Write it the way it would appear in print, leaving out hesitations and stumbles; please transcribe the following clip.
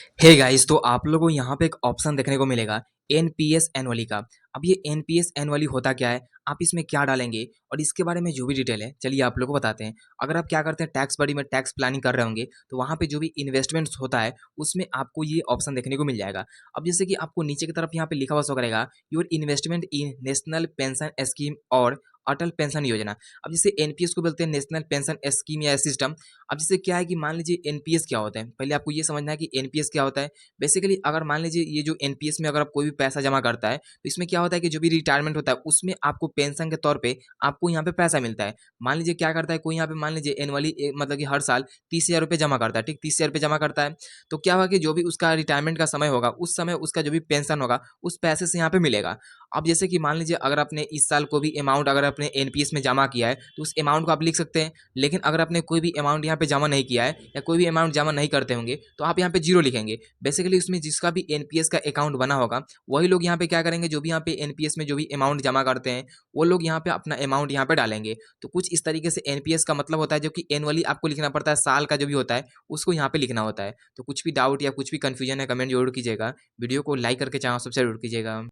Hey guys, तो आप लोगों को यहाँ पे एक ऑप्शन देखने को मिलेगा एनपीएस एनुअली का। अब ये एनपीएस एनुअली होता क्या है, आप इसमें क्या डालेंगे और इसके बारे में जो भी डिटेल है चलिए आप लोगों को बताते हैं। अगर आप क्या करते हैं टैक्स बडी में टैक्स प्लानिंग कर रहे होंगे तो वहाँ पे जो भी इन्वेस्टमेंट्स होता है उसमें आपको ये ऑप्शन देखने को मिल जाएगा। अब जैसे कि आपको नीचे की तरफ यहाँ पे लिखा हुआ शो करेगा your investment in national pension scheme और अटल पेंशन योजना। अब जैसे एनपीएस को बोलते हैं नेशनल पेंशन स्कीम या सिस्टम। अब जैसे क्या है कि मान लीजिए एनपीएस क्या होता है, पहले आपको ये समझना है कि एनपीएस क्या होता है। बेसिकली अगर मान लीजिए ये जो एनपीएस में अगर आप कोई भी पैसा जमा करता है तो इसमें क्या होता है कि जो भी रिटायरमेंट होता है उसमें आपको पेंशन के तौर पे आपको यहाँ पे पैसा मिलता है। मान लीजिए क्या करता है कोई यहाँ पे मान लीजिए एनुअली मतलब कि हर साल 30,000 रुपये जमा करता है, ठीक 30,000 रुपये जमा करता है। तो क्या होगा कि जो भी उसका रिटायरमेंट का समय होगा उस समय उसका जो भी पेंशन होगा उस पैसे से यहाँ पे मिलेगा। अब जैसे कि मान लीजिए अगर आपने इस साल को भी अमाउंट अगर आपने एनपीएस में जमा किया है तो उस अमाउंट को आप लिख सकते हैं। लेकिन अगर आपने कोई भी अमाउंट यहाँ पे जमा नहीं किया है या कोई भी अमाउंट जमा नहीं करते होंगे तो आप यहाँ पे जीरो लिखेंगे। बेसिकली उसमें जिसका भी एनपीएस का अकाउंट बना होगा वही लोग यहाँ पे क्या करेंगे, जो भी यहाँ पे एनपीएस में जो भी अमाउंट जमा करते हैं वो लोग यहाँ पे अपना अमाउंट यहाँ पे डालेंगे। तो कुछ इस तरीके से एनपीएस का मतलब होता है जो कि एनुअली आपको लिखना पड़ता है, साल का जो भी होता है उसको यहाँ पे लिखना होता है। तो कुछ भी डाउट या कुछ भी कंफ्यूजन है कमेंट जरूर कीजिएगा। वीडियो को लाइक करके चैनल सब्सक्राइब जरूर कीजिएगा।